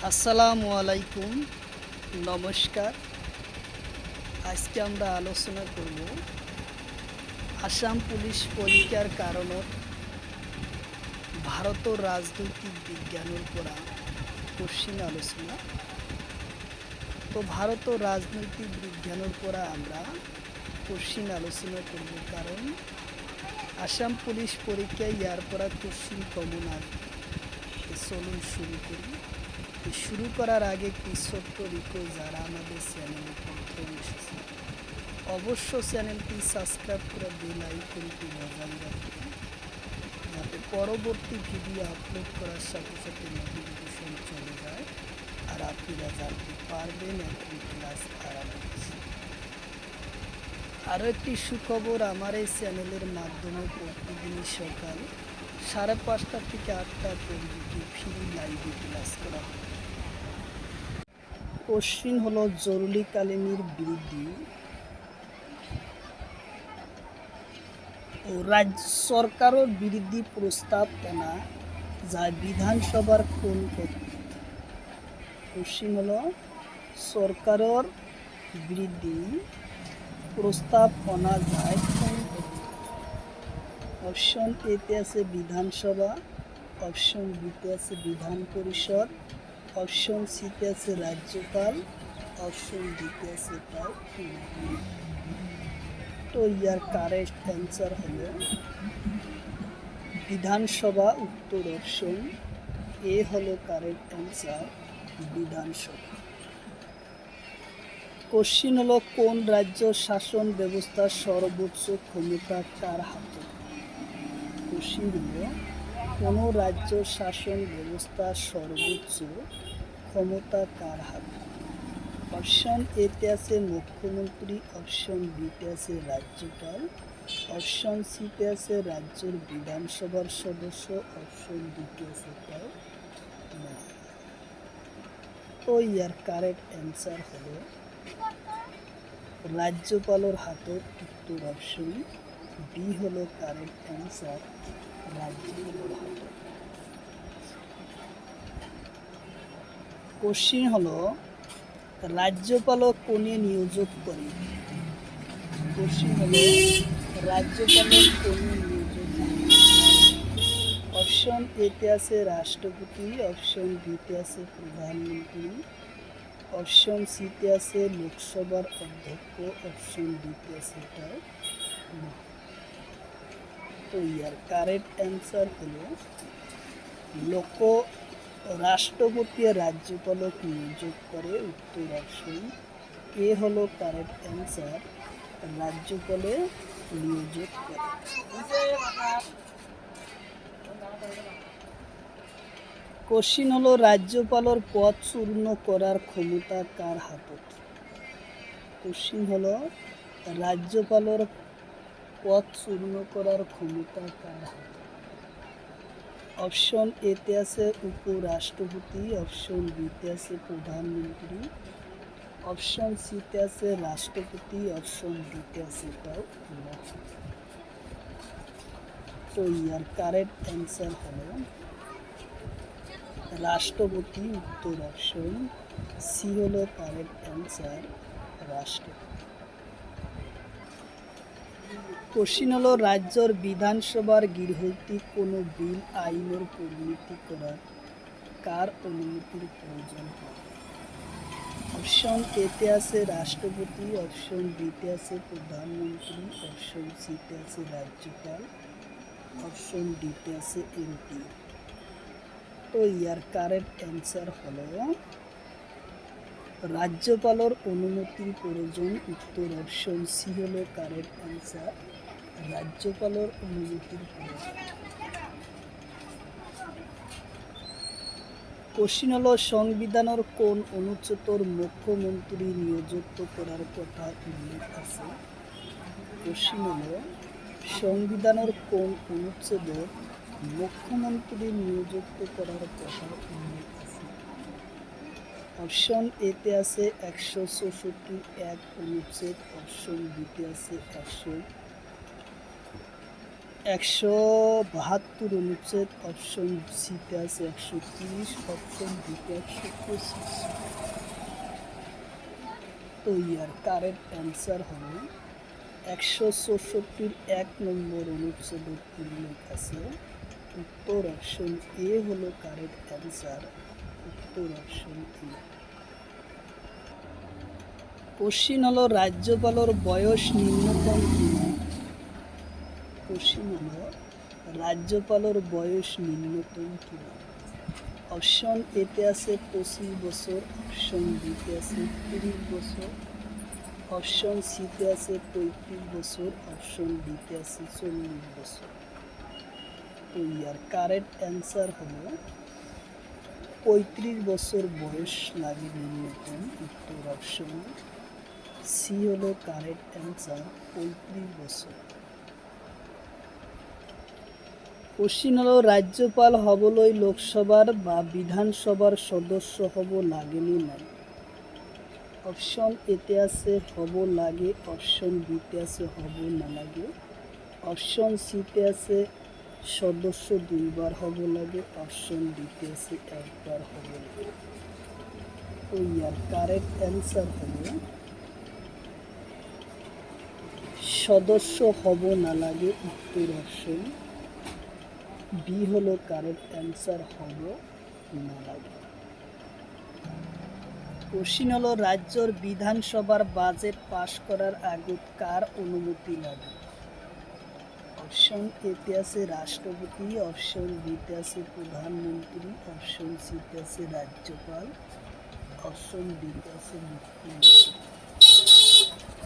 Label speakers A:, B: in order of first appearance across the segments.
A: আসসালামু আলাইকুম, নমস্কার। আজকে আমরা আলোচনা করব আসাম পুলিশ পরীক্ষার কারণত ভারতের রাজনৈতিক বিজ্ঞানের পড়া কোশ্চিন আলোচনা। তো ভারতের রাজনৈতিক বিজ্ঞানের পড়া আমরা কোশ্চিন আলোচনা করব, কারণ আসাম পুলিশ পরীক্ষায় ইয়ার পড়া কোশ্চিন কমন আসবে। চলুন শুরু করি। শুরু করার আগে একটি ছোট্ট রিকোয়েস্ট, যারা আমাদের চ্যানেলে প্রথম এসেছে অবশ্য চ্যানেলটি সাবস্ক্রাইব করে বেল আইকনটি বাজায় রাখবেন, যাতে পরবর্তী ভিডিও আপলোড করার সাথে সাথে নোটিফিকেশন চলে যায় আর আপনারা জানতে পারবেন এখন ক্লাস আরম্ভ হচ্ছে। আরও একটি সুখবর, আমার এই চ্যানেলের মাধ্যমে প্রতিদিনই সকাল 5:30 থেকে 8টা পর্যন্ত ফ্রি লাইভে ক্লাস করা হয়। কোশ্চিন হলো জরুরিকালীনের বিরুদ্ধে ও রাজ্য সরকারের বিরুদ্ধে প্রস্তাব আনা যায় বিধানসভার কোন পদ্ধতি? কোশ্চিন হলো সরকারের বিরুদ্ধে প্রস্তাব আনা যায় কোন পদ্ধতি? অপশন এতে আছে বিধানসভা, অপশন বিতে আছে বিধান পরিষদ, অপশন সিতে আছে রাজ্যপাল, অপশন ডিতে আছে তার। তো ইয়ার কারেক্ট অ্যান্সার হলো বিধানসভা। উত্তর অপশন এ হলো কারেক্ট অ্যান্সার, বিধানসভা। কোশ্চিন হলো কোন রাজ্য শাসন ব্যবস্থার সর্বোচ্চ ক্ষমতা কার হাতে? কোশ্চিন হলো কোন রাজ্য শাসন ব্যবস্থার সর্বোচ্চ ক্ষমতা কার হাতে? অপশন এতে আছে মুখ্যমন্ত্রী, অপশন বিতে আছে রাজ্যপাল, অপশন সিতে আছে রাজ্যের বিধানসভার সদস্য, অপশন ডিতে আছে তার। তো ইয়ার কারেক্ট অ্যান্সার হলো রাজ্যপালের হাতের। উত্তর অপশন বি হলো কারেক্ট অ্যান্সার, রাজ্যপালের হাতে। কোশ্চিন হলো রাজ্যপালক কোনে নিয়োজিত করে? কোশ্চিন হলো রাজ্যপালক কোনে নিয়োজিত করে? অপশন এতে আছে রাষ্ট্রপতি, অপশন বিতে আছে প্রধানমন্ত্রী, অপশন সিতে আছে লোকসভার অধ্যক্ষ, অপশন ডিতে আছে তার। তো ইয়ার কারেক্ট অ্যান্সার হলো রাষ্ট্রপতি রাজ্যপালক নিয়োগ করে। উত্তর অপশন এ হলো কারেক্ট অ্যান্সার, রাজ্যপালে নিয়োগ করে। কোশ্চিন হলো রাজ্যপালের পদ চূর্ণ করার ক্ষমতা কার হাতত? কোশ্চিন হলো রাজ্যপালের পদ চূর্ণ করার ক্ষমতা কার হাতত? অপশন এতে আছে উপরাষ্ট্রপতি, অপশন বিতে আছে প্রধানমন্ত্রী, অপশন সিতে আছে রাষ্ট্রপতি, অপশন ডিতে আছে তাও। তো ইয়ার কারেক্ট অ্যান্সার হলো রাষ্ট্রপতি। উত্তর অপশন সি হলো কারেক্ট অ্যান্সার, রাষ্ট্রপতি। কোশ্চিন হলো রাজ্যের বিধানসভার গৃহীত কোনো বিল আইনের পরিণতি করার কার অনুমতির প্রয়োজন হয়? অপশন এতে আছে রাষ্ট্রপতি, অপশন বিতে আছে প্রধানমন্ত্রী, অপশন সিতে আছে রাজ্যপাল, অপশন ডিতে আছে এমপি। তো ইয়ার কারেক্ট অ্যান্সার হলো রাজ্যপালের অনুমতির প্রয়োজন। উত্তর অপশন সি হলো কারেক্ট অ্যান্সার, রাজ্যপালের অনুমতির প্রয়োজন। কোশ্চিন হলো সংবিধানের কোন অনুচ্ছেদের মুখ্যমন্ত্রী নিয়োজিত করার কথা উল্লেখ আছে? কোশ্চিন হলো সংবিধানের কোন অনুচ্ছেদের মুখ্যমন্ত্রী নিয়োজিত করার কথা উল্লেখ আছে? অপশন এতে আছে 164 অনুচ্ছেদ, অপশন বিতে আছে 172 অনুচ্ছেদ, অপশন সিতে আছে 130, অপশন ডিতে 125। তো ইয়ার কারেক্ট অ্যান্সার হলো 164 1 নম্বর অনুচ্ছেদের উল্লেখ আছে। উত্তর অপশন এ হলো কারেক্ট অ্যান্সার, উত্তর অপশন এ। কোশ্চিন হলো রাজ্যপালের বয়স নিম্নতম কিনা। কোশ্চিন হলো রাজ্যপালের বয়স নিম্নতম কিনা। অপশন এতে আছে 25 বছর, অপশন বিতে আছে 30 বছর, অপশন সিতে আছে 35 বছর, অপশন ডিতে আছে 40 বছর। তো ইয়ার কারেক্ট অ্যান্সার হলো 35 বছর বয়স লাগে নিম্নতম, উত্তর অপশন সি হলো কারেক্ট অ্যান্সার, 35 বছর। কোশ্চিন হলো রাজ্যপাল হবলৈ লোকসভার বা বিধানসভার সদস্য হব লাগেনি নাই। অপশন এতে আছে হব লাগে, অপশন বিতে আছে হব নালাগে, অপশন সিতে আছে সদস্য 2 বার হব লাগে, অপশন ডিতে আছে 1 বার হব লাগে। তো ইয়ার কারেক্ট অ্যান্সার হলো সদস্য হব না লাগে, উত্তর অপশন বি হলো কারেক্ট অ্যান্সার, হব না লাগে। কোশ্চিন হলো রাজ্যের বিধানসভার বাজেট পাশ করার আগত কার অনুমতি লাগে। অপশন এতে আছে রাষ্ট্রপতি, অপশন বিতে আছে প্রধানমন্ত্রী, অপশন সিতে আছে রাজ্যপাল, অপশন ডিতে আছে মুখ্যমন্ত্রী।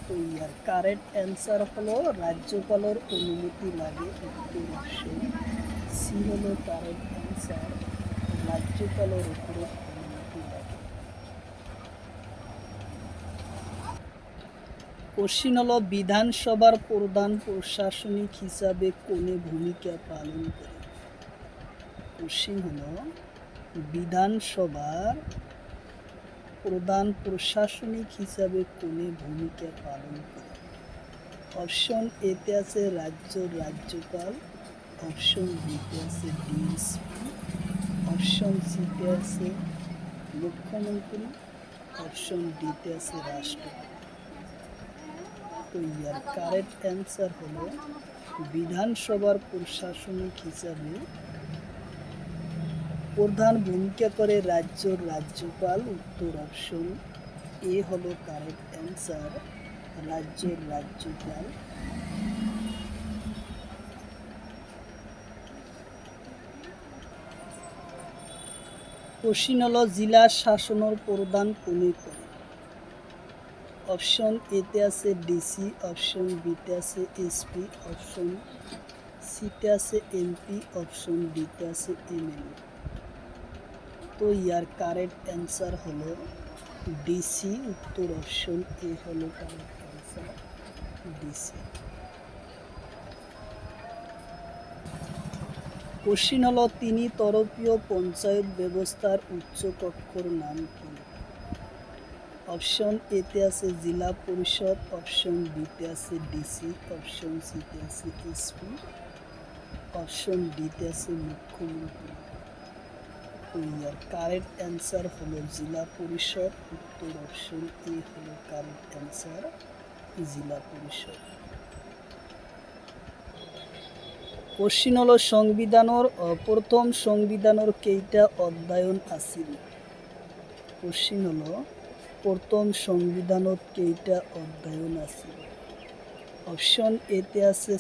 A: তো ইয়ার কারেক্ট অ্যান্সার হলো রাজ্যপালের অনুমতি লাগে, উত্তর অপশন সি হলো কারেক্ট অ্যান্সার, রাজ্যপালের উপরে অনুমতি লাগে। কোশ্চিন হলো বিধানসভার প্রধান প্রশাসনিক হিসাবে কোনে ভূমিকা পালন করে। কোশ্চিন হলো বিধানসভার প্রধান প্রশাসনিক হিসাবে কোনে ভূমিকা পালন করে। অপশন এতে আছে রাজ্যপাল, অপশন বিতে আছে ডিএসপি, অপশন সিতে আছে মুখ্যমন্ত্রী, অপশন ডিতে আছে রাষ্ট্রপতি। তো ইয়ার কারেক্ট অ্যান্সার হলো বিধানসভার প্রশাসনিক হিসাবে প্রধান ভূমিকা করে রাজ্যপাল, উত্তর অপশন এ হলো কারেক্ট অ্যান্সার, রাজ্যপাল। কোশ্চিন হলো জেলা শাসনের প্রধান কোনে করে। অপশন এতে আছে ডিসি, অপশন বিতে আছে এসপি, অপশন সিতে আছে এমপি, অপশন ডিতে আছে এমএলএ। তো ইয়ার কারেক্ট অ্যান্সার হলো ডিসি, উত্তর অপশন এ হলো কারেক্ট অ্যান্সার, ডিসি। কোশ্চিন হলো তিনি তরফীয় পঞ্চায়েত ব্যবস্থার উচ্চ কক্ষর নাম কি। অপশন এতে আছে জেলা পরিষদ, অপশন বিতে আছে ডিসি, অপশন সিতে আছে এসপি, অপশন ডিতে আছে মুখ্যমন্ত্রী। তো ইয়ার কারেক্ট অ্যান্সার হলো জেলা পরিষদ, উত্তর অপশন এ হলো কারেক্ট অ্যান্সার, জেলা পরিষদ। কোশ্চিন হলো সংবিধানের প্রথম সংবিধানের কেইটা অধ্যায়ন আছিল। কোশ্চিন হলো প্রথম সংবিধানত কেইটা অধ্যায়ন আছিল। অপশন এতে আছে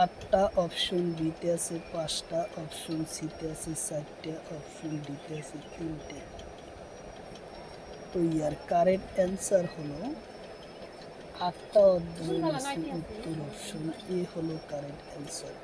A: 8টা, অপশন বিতে আছে 5টা, অপশন সিতে আছে 4টা, অপশন ডিতে আছে 3টে। তো ইয়ার কারেক্ট অ্যান্সার হলো 8টা অধ্যায়ন আছে, উত্তর অপশন এ হলো কারেক্ট অ্যান্সার।